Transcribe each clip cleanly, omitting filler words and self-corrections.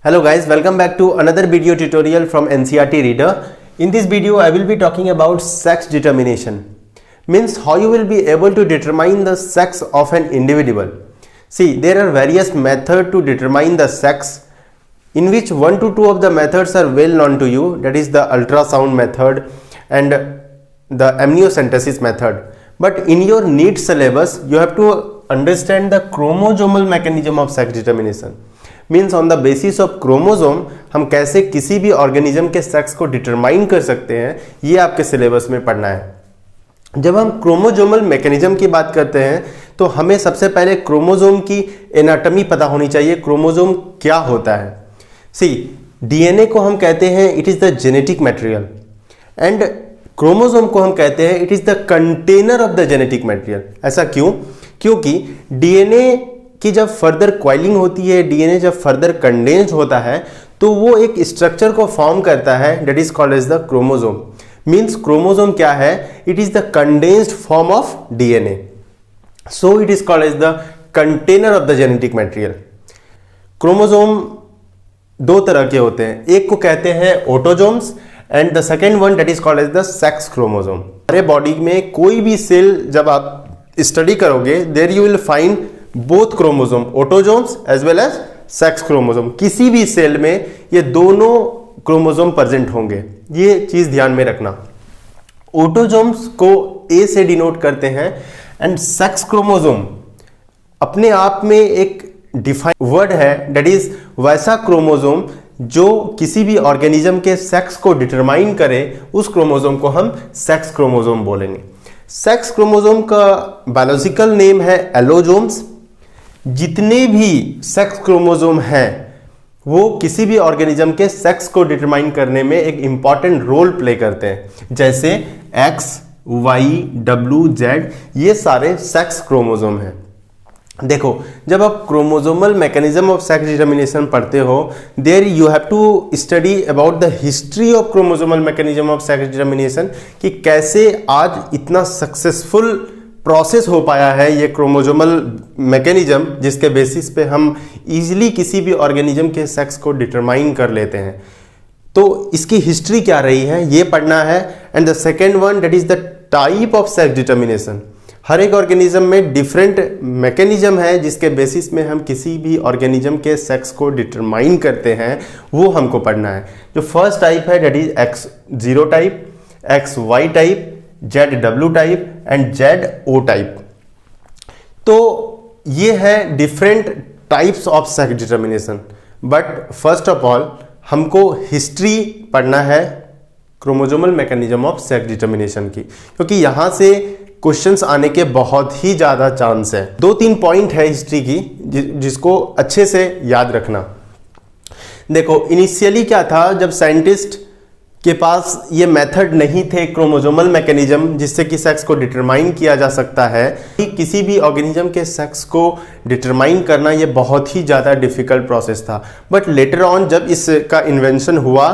Hello guys, welcome back to another video tutorial from NCERT Reader. In this video, I will be talking about sex determination. Means how you will be able to determine the sex of an individual. See, there are various methods to determine the sex, in which 1 to 2 of the methods are well known to you, that is the ultrasound method and the amniocentesis method. But in your NEET syllabus, you have to understand the chromosomal mechanism of sex determination. Means on the basis of chromosome हम कैसे किसी भी organism के sex को determine कर सकते हैं, ये आपके सिलेबस में पढ़ना है। जब हम क्रोमोसोमल मैकेनिज्म की बात करते हैं तो हमें सबसे पहले क्रोमोसोम की एनाटॉमी पता होनी चाहिए, क्रोमोसोम क्या होता है। सी, डीएनए को हम कहते हैं it is the genetic material and chromosome को हम कहते हैं it is the container of the genetic material. ऐसा क्यों? क्योंकि डीएनए कि जब फर्दर क्वाइलिंग होती है, डीएनए जब फर्दर कंडेंस्ड होता है तो वो एक स्ट्रक्चर को फॉर्म करता है, that is called as the chromosome. Means chromosome क्या है? It is the condensed form of DNA, so it is called as the container of the genetic material. Chromosome दो तरह के होते हैं, एक को कहते हैं autosomes and the second one that is called as the sex chromosome. हमारे बॉडी में कोई भी सेल जब आप स्टडी करोगे, there you will find both chromosome, autosomes as well as sex chromosome. किसी भी सेल में ये दोनों क्रोमोसोम प्रेजेंट होंगे, ये चीज दैयान में रखना। ऑटोजोम्स को ए से डिनोट करते हैं एंड सेक्स क्रोमोसोम अपने आप में एक डिफाइन वर्ड है, दैट इज वैसा क्रोमोसोम जो किसी भी ऑर्गेनिज्म के सेक्स को डिटरमाइन करे, उस क्रोमोसोम को हम सेक्स क्रोमोसोम बोलेंगे। सेक्स क्रोमोसोम का बायोलॉजिकल नेम है एलोजोम्स। जितने भी सेक्स क्रोमोसोम हैं वो किसी भी ऑर्गेनिज्म के सेक्स को डिटरमाइन करने में एक इंपॉर्टेंट रोल प्ले करते हैं, जैसे एक्स, वाई, डब्ल्यू, जेड, ये सारे सेक्स क्रोमोसोम हैं। देखो, जब आप chromosomal mechanism of sex determination पढ़ते हो, there you have to study about the history of chromosomal mechanism of sex determination, कि कैसे आज इतना सक्सेसफुल प्रोसेस हो पाया है ये क्रोमोसोमल मैकेनिज्म, जिसके बेसिस पे हम इजीली किसी भी ऑर्गेनिज्म के सेक्स को डिटरमाइन कर लेते हैं। तो इसकी हिस्ट्री क्या रही है ये पढ़ना है। And the second one that is the type of sex determination. हर एक ऑर्गेनिज्म में डिफरेंट मैकेनिज्म है जिसके बेसिस में हम किसी भी ऑर्गेनिज्म के सेक्स को डिटरमाइन करते हैं, वो हमको पढ़ना है। जो फर्स्ट टाइप है that is X0 type, XY type, ZW type and ZO type. तो ये है different types of sex determination. But first of all हमको हिस्ट्री पढ़ना है chromosomal mechanism of sex determination की, क्योंकि यहां से क्वेश्चंस आने के बहुत ही ज्यादा चांस है। 2-3 पॉइंट है हिस्ट्री की जिसको अच्छे से याद रखना। देखो, इनिशियली क्या था, जब साइंटिस्ट के पास ये मेथड नहीं थे क्रोमोसोमल मैकेनिज्म जिससे कि सेक्स को डिटरमाइन किया जा सकता है, कि किसी भी ऑर्गेनिज्म के सेक्स को डिटरमाइन करना ये बहुत ही ज़्यादा डिफिकल्ट प्रोसेस था। बट लेटर ऑन जब इसका इन्वेंशन हुआ,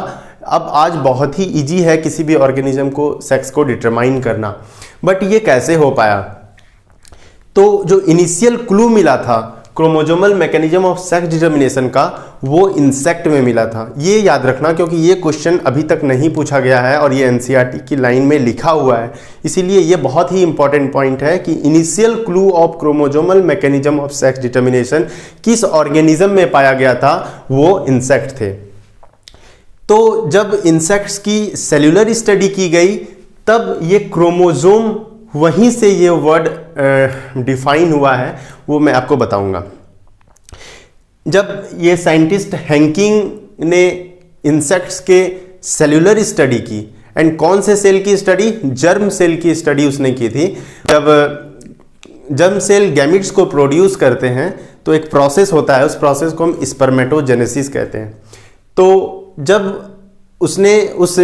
अब आज बहुत ही इजी है किसी भी ऑर्गेनिज्म को सेक्स को डिटरमाइन करना। बट ये कैसे हो पाया? तो जो इनिशियल क्लू मिला था chromosomal mechanism of sex determination का, वो इंसेक्ट में मिला था। ये याद रखना, क्योंकि ये क्वेश्चन अभी तक नहीं पूछा गया है और ये एनसीईआरटी की लाइन में लिखा हुआ है, इसीलिए ये बहुत ही इंपॉर्टेंट पॉइंट है कि initial clue of chromosomal mechanism of sex determination किस ऑर्गेनिज्म में पाया गया था, वो इंसेक्ट थे। तो जब इंसेक्ट्स की सेल्यूलर स्टडी की गई, तब ये क्रोमोसोम, वहीं से ये वर्ड डिफाइन हुआ है, वो मैं आपको बताऊंगा। जब ये साइंटिस्ट हैंकिंग ने इंसेक्ट्स के सेल्यूलर स्टडी की, एंड कौन से सेल की स्टडी? जर्म सेल की स्टडी उसने की थी। जब जर्म सेल गैमिट्स को प्रोड्यूस करते हैं तो एक प्रोसेस होता है, उस प्रोसेस को हम स्पर्मेटोजेनेसिस कहते हैं। तो जब उसने उस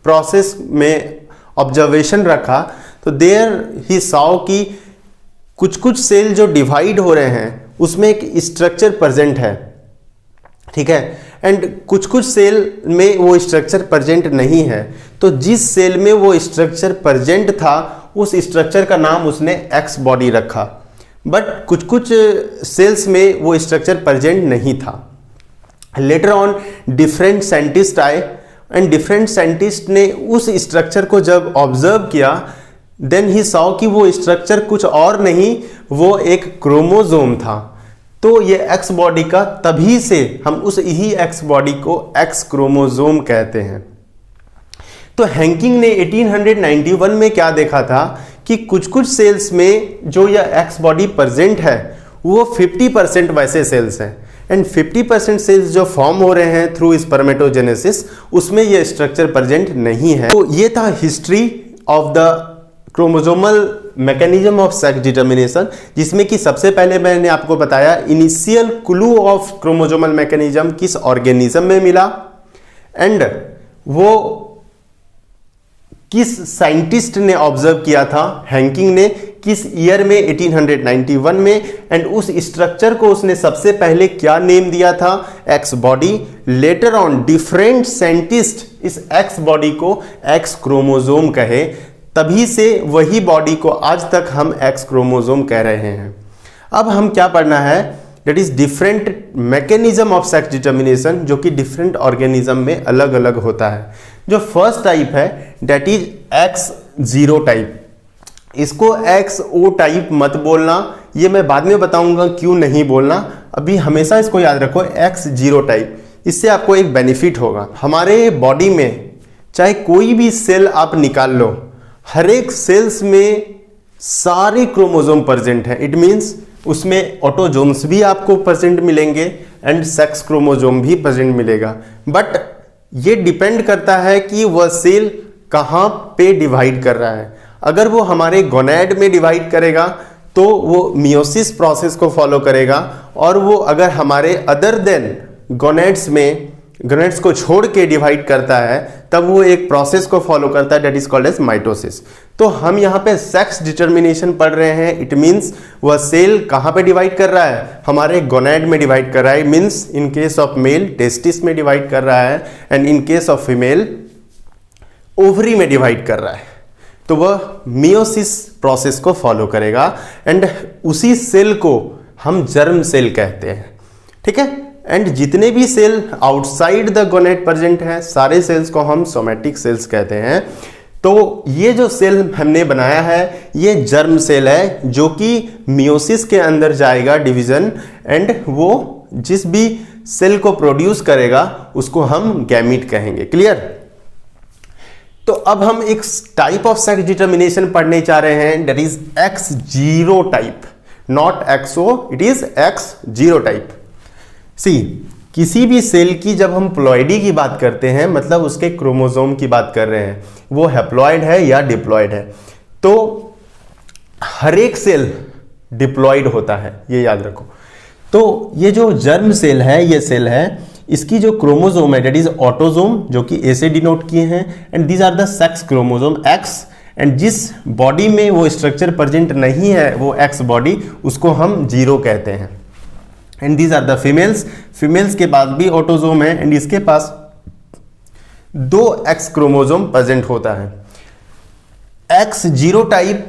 प्रोसेस में ऑब्जर्वेशन रखा तो देयर ही सॉ कि कुछ कुछ सेल जो डिवाइड हो रहे हैं उसमें एक स्ट्रक्चर प्रेजेंट है, ठीक है, एंड कुछ कुछ सेल में वो स्ट्रक्चर प्रेजेंट नहीं है। तो जिस सेल में वो स्ट्रक्चर प्रेजेंट था उस स्ट्रक्चर का नाम उसने एक्स बॉडी रखा। बट कुछ कुछ सेल्स में वो स्ट्रक्चर प्रेजेंट नहीं था। लेटर ऑन डिफरेंट साइंटिस्ट आए एंड डिफरेंट साइंटिस्ट ने उस स्ट्रक्चर को जब ऑब्जर्व किया, देन ही सॉ कि वो स्ट्रक्चर कुछ और नहीं, वो एक क्रोमोसोम था। तो ये एक्स बॉडी का, तभी से हम उस ही एक्स बॉडी को एक्स क्रोमोसोम कहते हैं। तो हैंकिंग ने 1891 में क्या देखा था कि कुछ कुछ सेल्स में जो यह एक्स बॉडी प्रेजेंट है वो 50% वैसे सेल्स हैं, एंड 50% सेल्स जो फॉर्म हो रहे हैं थ्रू स्पर्मेटोजेनेसिस, उसमें यह स्ट्रक्चर प्रेजेंट नहीं है। तो ये था history of the chromosomal mechanism of sex determination, जिसमें कि सबसे पहले मैंने आपको बताया initial clue of chromosomal mechanism किस ऑर्गेनिज्म में मिला, एंड वो किस साइंटिस्ट ने ऑब्जर्व किया था, हैंकिंग ने, किस ईयर में, 1891 में, एंड उस स्ट्रक्चर को उसने सबसे पहले क्या नेम दिया था, x body. Later on different scientist इस एक्स बॉडी को एक्स क्रोमोसोम कहे, तभी से वही बॉडी को आज तक हम एक्स क्रोमोसोम कह रहे हैं। अब हम क्या पढ़ना है, that is different mechanism of sex determination, जो कि डिफरेंट ऑर्गेनिज्म में अलग अलग होता है। जो फर्स्ट टाइप है that is X zero type. इसको एक्स ओ टाइप मत बोलना, ये मैं बाद में बताऊंगा क्यों नहीं बोलना, अभी हमेशा इसको याद रखो एक्स जीरो टाइप। इससे आपको एक बेनिफिट होगा। हमारे बॉडी में चाहे कोई भी सेल आप निकाल लो, हर एक सेल्स में सारे क्रोमोसोम प्रेजेंट हैं। इट मीन्स उसमें ऑटोजोम्स भी आपको प्रेजेंट मिलेंगे एंड सेक्स क्रोमोसोम भी प्रेजेंट मिलेगा। बट ये डिपेंड करता है कि वह सेल कहाँ पे डिवाइड कर रहा है। अगर वो हमारे गोनैड में डिवाइड करेगा तो वो मियोसिस प्रोसेस को फॉलो करेगा, और वो अगर हमारे अदर देन गोनैड्स में, गोनैड्स को छोड़ के डिवाइड करता है, तब वो एक प्रोसेस को फॉलो करता है, that is called as mitosis. तो हम यहाँ पे सेक्स डिटर्मिनेशन पढ़ रहे हैं। इट मीन्स वह सेल कहाँ पे डिवाइड कर रहा है, हमारे गोनैड में डिवाइड कर रहा है। Means in case of male testis में डिवाइड कर रहा है, and in case of female ovary में डिवाइड कर रहा है। तो वह मियोसिस प्रोसेस को फॉलो करेगा, एंड उसी सेल को हम जर्म सेल कहते हैं। ठीक है, एंड जितने भी सेल आउटसाइड द गोनेट प्रेजेंट हैं, सारे सेल्स को हम सोमैटिक सेल्स कहते हैं। तो ये जो सेल हमने बनाया है ये जर्म सेल है, जो कि मियोसिस के अंदर जाएगा डिवीजन, एंड वो जिस भी सेल को प्रोड्यूस करेगा उसको हम गैमीट कहेंगे। क्लियर? तो अब हम एक टाइप ऑफ सेक्स डिटर्मिनेशन पढ़ने जा रहे हैं, that is X zero type, not XO, it is X zero type. See, किसी भी सेल की जब हम प्लॉइडी की बात करते हैं, मतलब उसके क्रोमोसोम की बात कर रहे हैं, वो हैप्लॉइड है या डिप्लॉइड है। तो हर एक सेल डिप्लॉइड होता है, ये याद रखो। तो ये जो जर्म सेल है, ये सेल है, इसकी जो क्रोमोसोम है दैट इज ऑटोसोम, जो कि ए से डिनोट किए हैं, and these are the sex chromosome X, and जिस बॉडी में वो स्ट्रक्चर प्रेजेंट नहीं है, वो एक्स बॉडी, उसको हम जीरो कहते हैं। And these are the females, females के पास भी ऑटोसोम है, एंड इसके पास 2 एक्स क्रोमोसोम प्रेजेंट होता है। एक्स जीरो टाइप,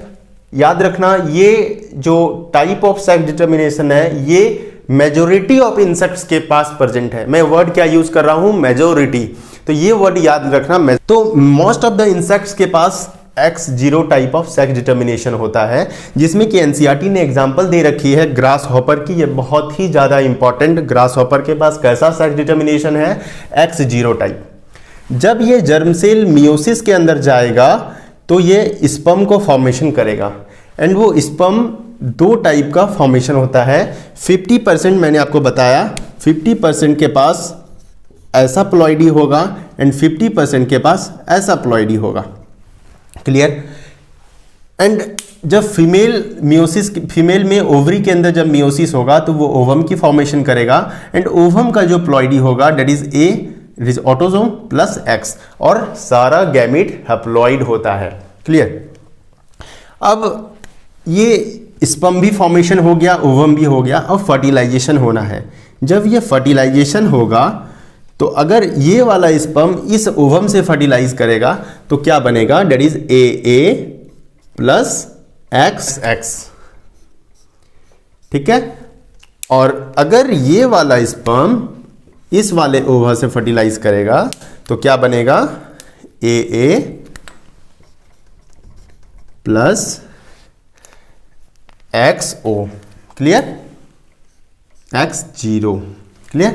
याद रखना, ये जो टाइप ऑफ सेक्स डिटर्मिनेशन है, ये मेजोरिटी ऑफ इंसेक्ट्स के पास प्रेजेंट है। मैं वर्ड क्या यूज कर रहा हूं, मेजोरिटी, तो ये वर्ड याद रखना। तो मोस्ट ऑफ द इंसेक्ट्स के पास X zero type of sex determination होता है, जिसमें कि एनसीईआरटी ने एग्जांपल दे रखी है ग्रास हॉपर की। ये बहुत ही ज्यादा इंपॉर्टेंट, ग्रास हॉपर के पास कैसा सेक्स डिटर्मिनेशन है, एक्स जीरो टाइप। जब ये जर्म सेल मियोसिस के अंदर जाएगा तो ये स्पर्म को फॉर्मेशन करेगा, एंड वो स्पर्म 2 टाइप का फॉर्मेशन होता है। 50% मैंने आपको बताया, 50% के पास ऐसा प्लॉइडी होगा, एंड 50% के पास ऐसा प्लॉइडी होगा। क्लियर? एंड जब फीमेल में ओवरी के अंदर जब मियोसिस होगा तो वो ओवम की फॉर्मेशन करेगा, एंड ओवम का जो प्लॉइडी होगा that is a, it is autosome plus x, और सारा गैमीट हैप्लॉइड होता है। क्लियर? अब ये स्पर्म भी फॉर्मेशन हो गया, ओवम भी हो गया, अब फर्टिलाइजेशन होना है। जब ये फर्टिलाइजेशन होगा तो अगर ये वाला स्पर्म इस ओवम से फर्टिलाइज करेगा तो क्या बनेगा, that is a plus x, ठीक है। और अगर ये वाला स्पर्म इस वाले ओवा से फर्टिलाइज करेगा तो क्या बनेगा, A plus XO, clear, X0, clear.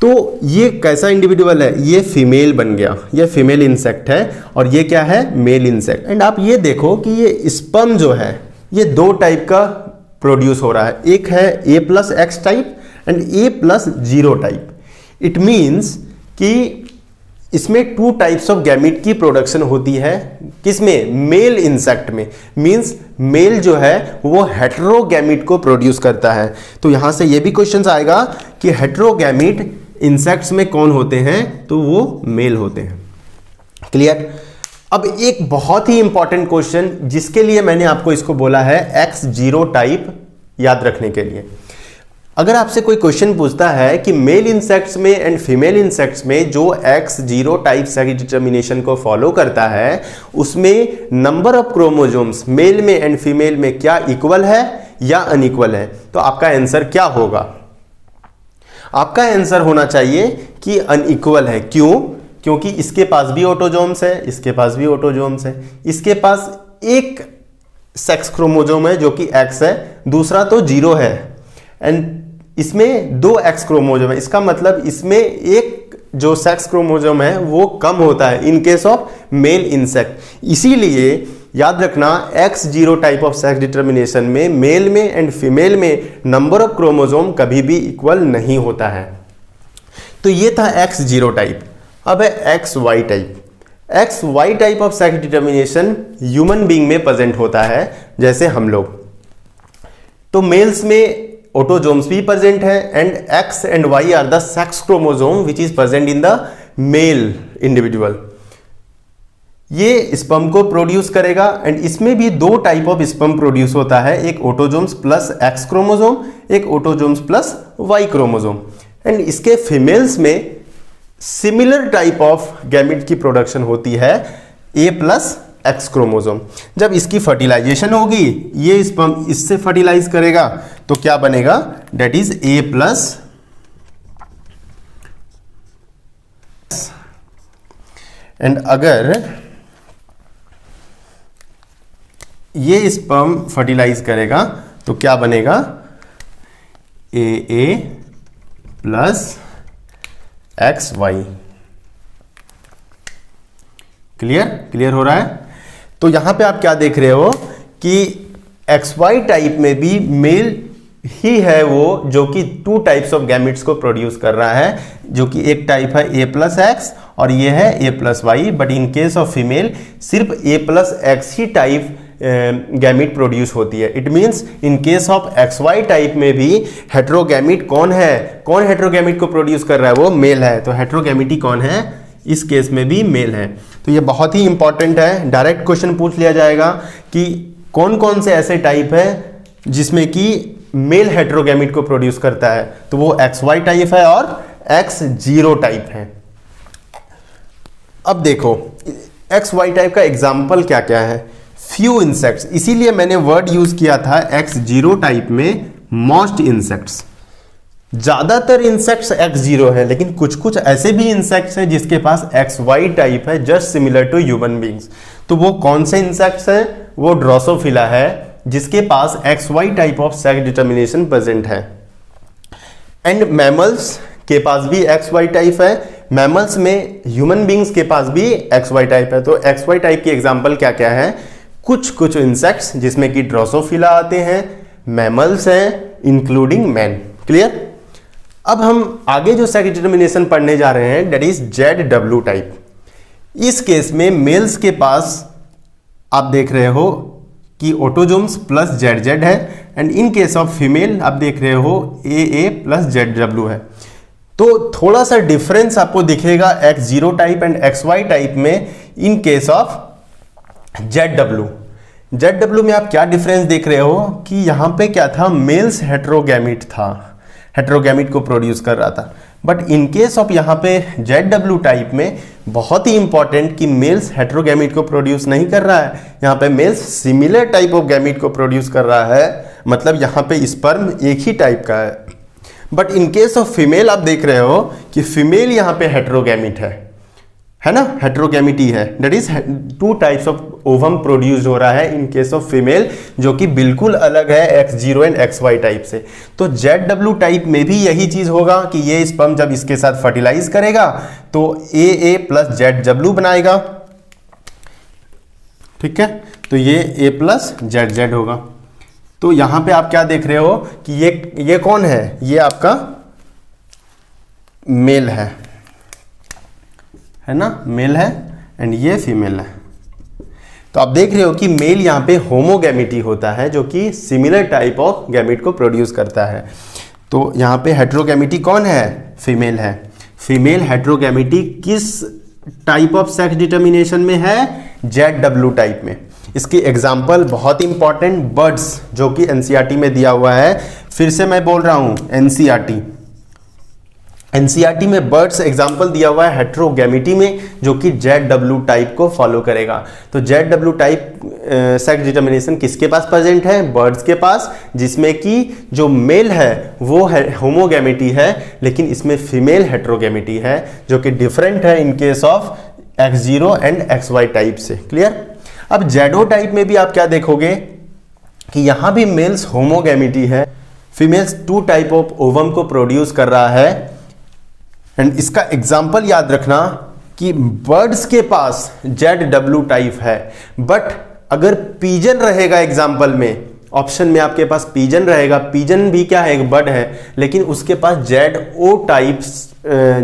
तो ये कैसा इंडिविजुअल है, ये फीमेल बन गया, ये फीमेल इंसेक्ट है और ये क्या है, मेल इंसेक्ट। एंड आप ये देखो कि ये स्पर्म जो है ये दो टाइप का प्रोड्यूस हो रहा है, एक है A plus x type and A plus 0 type. It means कि इसमें 2 टाइप्स ऑफ गैमीट की प्रोडक्शन होती है, किसमें, मेल इंसेक्ट में। मीन्स मेल जो है वो हेटेरोगैमीट को प्रोड्यूस करता है। तो यहां से ये भी क्वेश्चन आएगा कि हेटेरोगैमीट इंसेक्ट्स में कौन होते हैं, तो वो मेल होते हैं, क्लियर। अब एक बहुत ही इंपॉर्टेंट क्वेश्चन जिसके लिए मैंने आपको इसको बोला है X0 टाइप याद रखने के लिए। अगर आपसे कोई क्वेश्चन पूछता है कि मेल इंसेक्ट्स में एंड फीमेल इंसेक्ट्स में जो X0 टाइप सेक्स डिटर्मिनेशन को फॉलो करता है उसमें नंबर ऑफ क्रोमोसोम्स मेल में एंड फीमेल में क्या इक्वल है या अनइक्वल है, तो आपका आंसर क्या होगा, आपका आंसर होना चाहिए कि अनइक्वल है। क्यों, क्योंकि इसके पास भी ऑटोजोम्स है, इसके पास भी ऑटोजोम्स है, इसके पास एक सेक्स क्रोमोसोम है जो कि X है, दूसरा तो 0 है, एंड इसमें 2 X क्रोमोसोम है। इसका मतलब इसमें एक जो सेक्स क्रोमोसोम है वो कम होता है इन केस ऑफ मेल इंसेक्ट। इसीलिए याद रखना X0 type of sex determination में मेल में एंड फीमेल में नंबर ऑफ क्रोमोसोम कभी भी इक्वल नहीं होता है। तो ये था X0 टाइप। अब है XY type. XY type of sex determination human being में प्रेजेंट होता है, जैसे हम लोग। तो मेल्स में ऑटोजोम्स भी प्रेजेंट है and X and Y are the sex chromosome which is present in the male individual. ये स्पर्म को प्रोड्यूस करेगा एंड इसमें भी 2 टाइप ऑफ स्पर्म प्रोड्यूस होता है, एक ऑटोजोम्स प्लस X क्रोमोसोम, एक autosomes plus Y chromosome. And इसके फीमेल्स में सिमिलर टाइप ऑफ गैमेट की प्रोडक्शन होती है, A प्लस एक्स क्रोमोसोम। जब इसकी फर्टिलाइजेशन होगी, ये स्पर्म इससे फर्टिलाइज करेगा तो क्या बनेगा, that is A plus, and अगर ये स्पर्म फर्टिलाइज करेगा तो क्या बनेगा, AA प्लस XY। क्लियर हो रहा है। तो यहां पे आप क्या देख रहे हो कि XY टाइप में भी मेल ही है वो जो कि 2 टाइप्स ऑफ गैमेट्स को प्रोड्यूस कर रहा है, जो कि एक टाइप है A प्लस एक्स और ये है A plus Y. But in case of female सिर्फ A प्लस एक्स ही टाइप गैमेट प्रोड्यूस होती है। It means in case of XY type में भी हेटेरोगैमेट कौन है, कौन हेटेरोगैमेट को प्रोड्यूस कर रहा है, वो मेल है। तो हेटेरोगैमेटी कौन है, इस केस में भी मेल है। तो ये बहुत ही इंपॉर्टेंट है, डायरेक्ट क्वेश्चन पूछ लिया जाएगा कि कौन कौन से ऐसे टाइप है जिसमें कि मेल हेटेरोगैमेट को प्रोड्यूस करता है, तो वो XY टाइप है और X0 टाइप है। अब देखो XY टाइप का एग्जाम्पल क्या क्या है, फ्यू इंसेक्ट्स, इसीलिए मैंने वर्ड यूज किया था X0 टाइप में मोस्ट इंसेक्ट्स। ज्यादातर इंसेक्ट्स X0 है, लेकिन कुछ कुछ ऐसे भी इंसेक्ट्स हैं जिसके पास XY टाइप है, just similar to human beings. तो वो कौन से इंसेक्ट्स हैं, वो ड्रोसोफिला है जिसके पास XY type of sex determination present है। एंड मैमल्स के पास भी XY टाइप है, मैमल्स में ह्यूमन बींग्स के पास भी XY टाइप है। तो XY टाइप की एग्जांपल क्या क्या है, कुछ कुछ इंसेक्ट्स जिसमें कि ड्रोसोफिला आते हैं, मैमल्स हैं इंक्लूडिंग मैन। क्लियर। अब हम आगे जो सेक्स डिटर्मिनेशन पढ़ने जा रहे हैं दैट इज ZW टाइप। इस केस में मेल्स के पास आप देख रहे हो कि ऑटोजोम्स प्लस ZZ है, and in case of female आप देख रहे हो AA प्लस ZW है। तो थोड़ा सा डिफरेंस आपको दिखेगा X0 type and XY type में इन केस ऑफ ZW में आप क्या डिफरेंस देख रहे हो कि यहां पे क्या था, मेल्स हेटेरोगैमेट था, हेटेरोगैमेट को प्रोड्यूस कर रहा था। बट इन केस ऑफ यहाँ पे ZW टाइप में बहुत ही इंपॉर्टेंट कि मेल्स हेट्रोगैमीट को प्रोड्यूस नहीं कर रहा है, यहाँ पे males similar type of gamete को प्रोड्यूस कर रहा है, मतलब यहाँ पे स्पर्म एक ही टाइप का है। But in case of female आप देख रहे हो कि फीमेल यहाँ पे हेट्रोगैमीट है ना, हेट्रोगैमिटी है, that is 2 types of ovum produce हो रहा है इन केस ऑफ फीमेल, जो कि बिल्कुल अलग है X0 एंड XY टाइप से। तो ZW टाइप में भी यही चीज होगा कि ये स्पर्म जब इसके साथ फर्टिलाइज करेगा तो AA प्लस ZW बनाएगा, ठीक है, तो ये A प्लस ZZ होगा। तो यहां पे आप क्या देख रहे हो कि ये कौन है, ये आपका मेल है ना, मेल है एंड ये फीमेल है। तो आप देख रहे हो कि मेल यहाँ पे होमोगैमिटी होता है जो कि सिमिलर टाइप ऑफ गैमिट को प्रोड्यूस करता है। तो यहाँ पे हेट्रोगैमिटी कौन है, फीमेल है। फीमेल हेट्रोगैमिटी किस टाइप ऑफ सेक्स डिटर्मिनेशन में है, ZW टाइप में। इसकी एग्जाम्पल बहुत इंपॉर्टेंट, बर्ड्स जो कि NCERT में दिया हुआ है, फिर से मैं बोल रहा हूं NCERT में बर्ड्स एग्जाम्पल दिया हुआ है हेट्रोगैमिटी में, जो कि ZW टाइप को फॉलो करेगा। तो ZW टाइप सेक्स डिटर्मिनेशन किसके पास प्रेजेंट है, बर्ड्स के पास, जिसमें कि जो मेल है वो है होमोगैमिटी है, लेकिन इसमें फीमेल हेट्रोगैमिटी है जो कि डिफरेंट है इन case of X0 and XY type से। क्लियर। अब ZO टाइप में भी आप क्या देखोगे कि यहां भी मेल्स होमोगैमिटी है, फीमेल्स 2 टाइप ऑफ ओवम को प्रोड्यूस कर रहा है। एंड इसका एग्जाम्पल याद रखना कि बर्ड्स के पास ZW टाइप है, बट अगर पीजन रहेगा एग्जाम्पल में, ऑप्शन में आपके पास पीजन रहेगा, पीजन भी क्या है, एक बर्ड है, लेकिन उसके पास ZO टाइप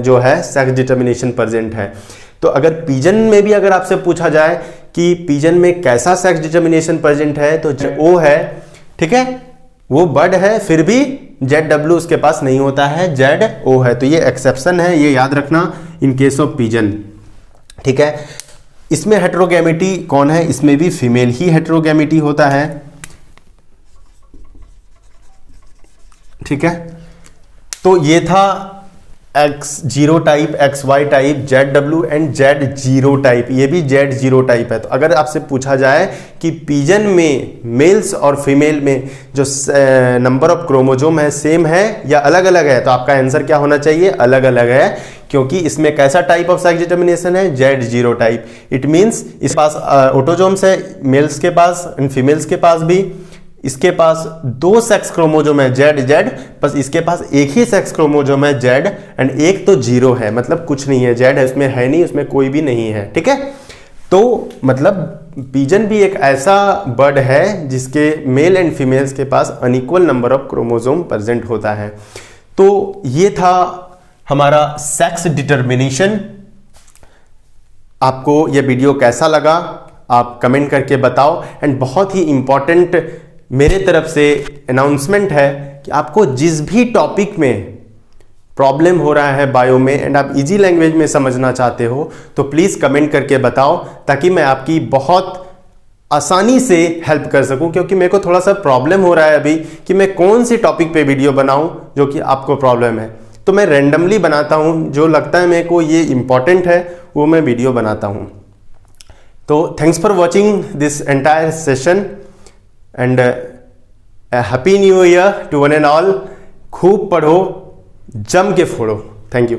जो है सेक्स डिटर्मिनेशन प्रेजेंट है। तो अगर पीजन में भी अगर आपसे पूछा जाए कि पीजन में कैसा सेक्स डिटर्मिनेशन प्रेजेंट है, तो O है, ठीक है, वो बर्ड है, फिर भी ZW उसके पास नहीं होता है, ZO है। तो ये एक्सेप्शन है, ये याद रखना इन केस ऑफ पीजन, ठीक है। इसमें हेट्रोगैमिटी कौन है, इसमें भी फीमेल ही हेट्रोगैमिटी होता है, ठीक है। तो ये था X0 type, XY type, ZW and Z0 type, ये भी Z0 टाइप है। तो अगर आपसे पूछा जाए कि पीजन में मेल्स और फीमेल में जो नंबर ऑफ क्रोमोजोम है सेम है या अलग अलग है, तो आपका आंसर क्या होना चाहिए, अलग अलग है, क्योंकि इसमें कैसा टाइप ऑफ सेक्स डिटर्मिनेशन है, Z0 टाइप। इट मीन्स इस पास ऑटोजोम्स है मेल्स के पास एंड फीमेल्स के पास भी, इसके पास 2 सेक्स क्रोमोजोम है Z, बस इसके पास एक ही सेक्स क्रोमोजोम है Z एंड एक तो 0 है, मतलब कुछ नहीं है, Z है उसमें, है नहीं, उसमें कोई भी नहीं है, ठीक है। तो मतलब पीजन भी एक ऐसा बर्ड है जिसके मेल एंड फीमेल्स के पास unequal number of chromosome present होता है। तो ये था हमारा सेक्स डिटर्मिनेशन। आपको ये वीडियो कैसा लगा आप कमेंट करके बताओ। एंड बहुत ही इंपॉर्टेंट मेरे तरफ से अनाउंसमेंट है कि आपको जिस भी टॉपिक में प्रॉब्लम हो रहा है बायो में एंड आप इजी लैंग्वेज में समझना चाहते हो, तो प्लीज़ कमेंट करके बताओ, ताकि मैं आपकी बहुत आसानी से हेल्प कर सकूं। क्योंकि मेरे को थोड़ा सा प्रॉब्लम हो रहा है अभी कि मैं कौन सी टॉपिक पे वीडियो बनाऊं जो कि आपको प्रॉब्लम है, तो मैं रैंडमली बनाता हूं, जो लगता है मेरे को ये इंपॉर्टेंट है वो मैं वीडियो बनाता हूं। तो thanks for watching this entire session and happy new year to one and all. खूब पढ़ो, जम के फोड़ो। Thank you.